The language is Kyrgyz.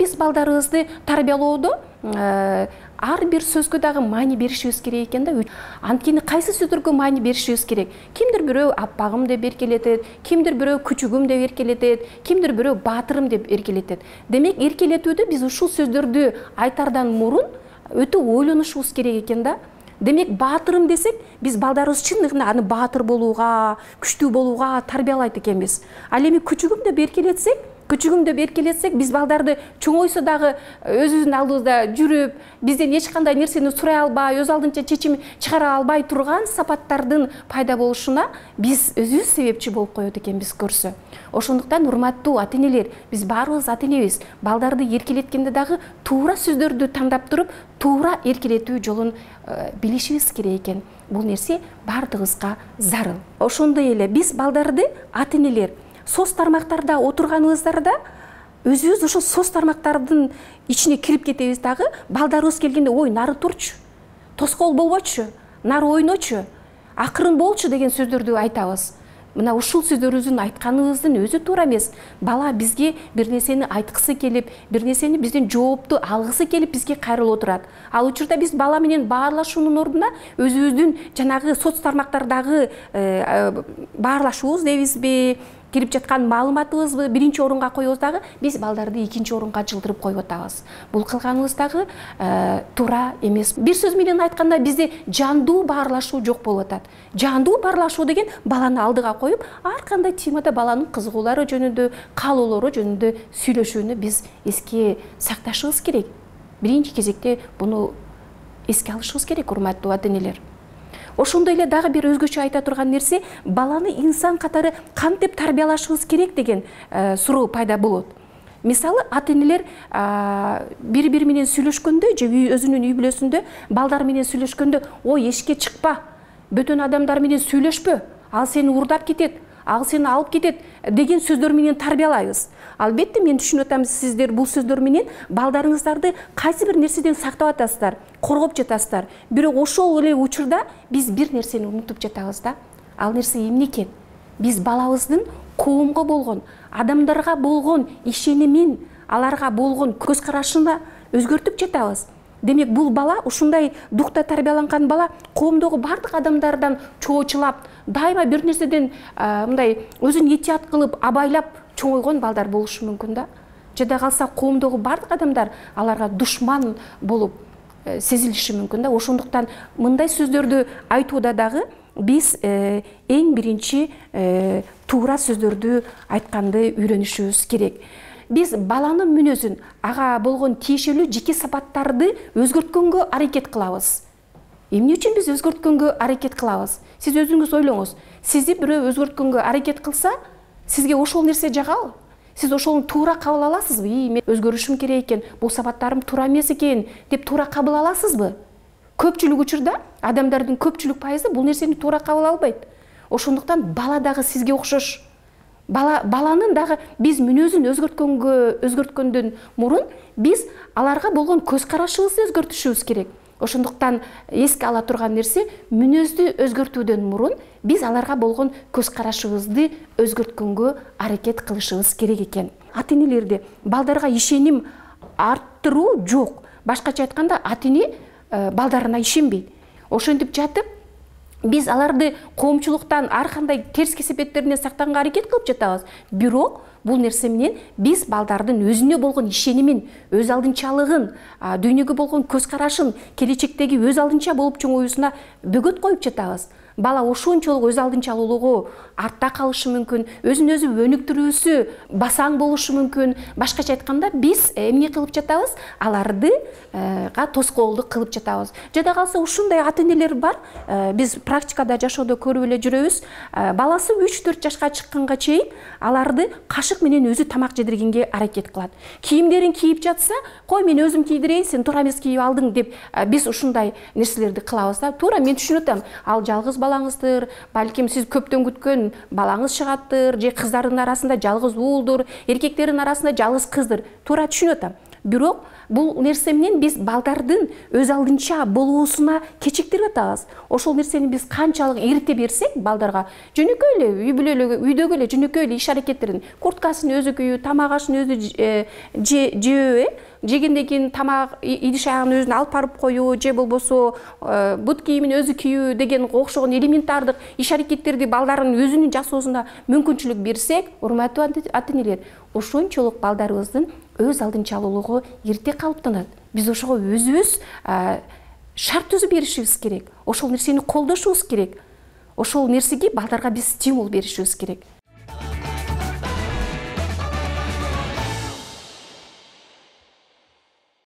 биз балдарыбызды тарбиялоодо ар бир сөзгө дагы маани беришибиз керек экен да. Анткени кайсы сөздөргө маани беришибиз керек? Кимдир бирөө аппагым деп эркелетет, кимдир бирөө күчүгүм деп эркелетет, кимдир бирөө баатырым деп эркелетет. Демек, эркелетүүдө биз ушул сөздөрдү айтардан мурун өтө ойлонушубуз керек экен да. Демек, баатырым десек, биз балдарыбыз чындыгында аны баатыр болууга, күчтүү болууга тарбиялайт экенбиз. Ал эми күчүгүм деп эркелетсек, биз балдарды чоңойсо дагы өзүбүздүн алдыбызда жүрүп, бизден эч кандай нерсени сурай албай, өз алдынча чечим чыгара албай турган сапаттардын пайда болушуна биз өзүбүз себепчи болуп коет экенбиз көрсө. Ошондуктан, урматтуу ата-энелер, биз баарыбыз ата-энебиз, балдарды эркелеткенде дагы туура сөздөрдү тандап туруп, туура эркелетүү жолун билишибиз керек экен. Бул нерсе бардыгыбызга зарыл. Ошондой эле биз балдарды ата-энелер соц тармактарда отурганыбыздарда өзүбүз ошол соц тармактардын ичине кирип кетебиз дагы, балдарыбыз келгенде, ой, нары турчу, тоскоол болбочу, нары ойночу, акырын болчу деген сөздөрдү айтабыз. Мына ушул сөздөрүбүздүн айтканыбыздын өзү туура эмес. Бала бизге бир нерсени айткысы келип, бир нерсени бизден жоопту алгысы келип бизге кайрылып отурат. Ал учурда биз бала менен баарлашуунун ордуна өзүбүздүн жанагы соц тармактардагы баарлашуубуз дейбизби, кирип жаткан маалыматыбызды биринчи орунга коебуз дагы, биз балдарды экинчи орунга жылдырып коюп атабыз. Бул кылганыбыз дагы туура эмес. Бир сөз менен айтканда, бизде жандуу баарлашуу жок болуп атат. Жандуу баарлашуу деген баланы алдыга коюп, ар кандай темада баланын кызыгуулары жөнүндө, каалоолору жөнүндө сүйлөшүүнү биз эске сакташыбыз керек. Биринчи кезекте буну эске алышыбыз керек, урматтуу ата-энелер. Ошондой эле дагы бир өзгөчө айта турган нерсе, баланы инсан катары кантип тарбиялашыбыз керек деген суроо пайда болот. Мисалы, ата-энелер бири-бири менен сүйлөшкөндө же өзүнүн үй бүлөсүндө балдар менен сүйлөшкөндө, ой, эшикке чыкпа, бөтөн адамдар менен сүйлөшпө, ал сени урдап кетет, ал сени алып кетет деген сөздөр менен тарбиялайбыз. Албетте, мен түшүнүп атам, сиздер бул сөздөр менен балдарыңыздарды кайсы бир нерседен сактап атасыздар, коргоп жатасыздар. Бирок ошол эле учурда биз бир нерсени унутуп жатабыз да. Ал нерсе эмне экен? Биз балабыздын коомго болгон, адамдарга болгон ишенимин, аларга болгон көз карашына өзгөртүп жатабыз. Демек, бул бала, ушундай духта тарбияланган бала, коомдогу бардык адамдардан чоочулап, дайыма бир нерседен мындай өзүн этият кылып, абайлап чоңойгон балдар болушу мүмкүн да. Жада калса, коомдогу бардык адамдар аларга душман болуп сезилиши мүмкүн да. Ошондуктан мындай сөздөрдү айтууда дагы биз эң биринчи туура сөздөрдү айтканды үйрөнүшүбүз керек. Биз баланын мүнөзүн, ага болгон тиешелүү жеке сапаттарды өзгөрткөнгө аракет кылабыз. Эмне үчүн биз өзгөрткөнгө аракет кылабыз? Сиз өзүңүз ойлоңуз. Сизди бирөө өзгөрткөнгө аракет кылса, сизге ошол нерсе жагабы? Сиз ошону туура кабыл аласызбы? Мен өзгөрүшүм керек экен, бул сапаттарым туура эмес экен деп туура кабыл аласызбы? Көпчүлүк учурда адамдардын көпчүлүк пайызы бул нерсени туура кабыл албайт. Ошондуктан бала дагы сизге окшош. Баланын дагы биз мүнөзүн өзгөрткөндөн мурун биз аларга болгон көз карашыбызды өзгөртүшүбүз керек. Ошондуктан эске ала турган нерсе, мүнөздү өзгөртүүдөн мурун биз аларга болгон көз карашыбызды өзгөрткөнгө аракет кылышыбыз керек экен. Ата-энелерде балдарга ишеним арттыруу жок. Башкача айтканда, ата-эне балдарына ишенбейт. Ошентип жатып, биз аларды коомчулуктан ар кандай терс кесепеттеринен сактаганга аракет кылып жатабыз. Бирок бул нерсе менен биз балдардын өзүнө болгон ишенимин, өз алдынчалыгын, дүйнөгө болгон көз карашын, келечектеги өз алдынча болуп чоңоюусуна бөгөт коюп жатабыз. Бала ошончолук өз алдынчалуулугу артта калышы мүмкүн, өзүн өзү өнүктүрүүсү басаң болушу мүмкүн. Башкача айтканда, биз эмне кылып жатабыз? Аларды тоскоолдук кылып жатабыз. Жада калса, ушундай ата-энелер бар. Биз практикада жашоодо көрүп эле жүрөбүз. Баласы 3-4 жашка чыкканга чейин аларды кашык менен өзү тамак жедиргенге аракет кылат. Кийимдерин кийип жатса, кой мен өзүм кийдирейин, сен туура эмес кийип алдың деп биз ушундай нерселерди кылабыз да. Туура, мен түшүнүп атам. Ал жалгыз балаңызdır, балким сиз көптөн күткөн балаңыз чыгаттыр, же кыздардын арасында жалгыз уулдур, эркектердин арасында жалгыз кыздыр. Туура түшүнүп атам. бирок бул нерсе менен биз балдардын өз алдынча болуусуна кечиктирип атабыз. Ошол нерсени биз канчалык эрте берсек балдарга, жөнөкөй эле үйдөгү эле жөнөкөй эле иш аракеттерин, курткасын өзү кийүү, тамак ашын өзү жөө, жегенден кийин тамак идиш аягын өзүнө алып барып коюу, же болбосо бут кийимин өзү кийүү деген окшогон элементардык иш аракеттерди балдардын өзүнүн жасоосуна мүмкүнчүлүк берсек, урматтуу ата-энелер, ошончолук балдарыбыздын өз алдынчалуулугу эрте калыптанат. Биз ошого өзүбүз шарт түзүп беришибиз керек. Ошол нерсени колдошубуз керек. Ошол нерсеге балдарга биз стимул беришибиз керек.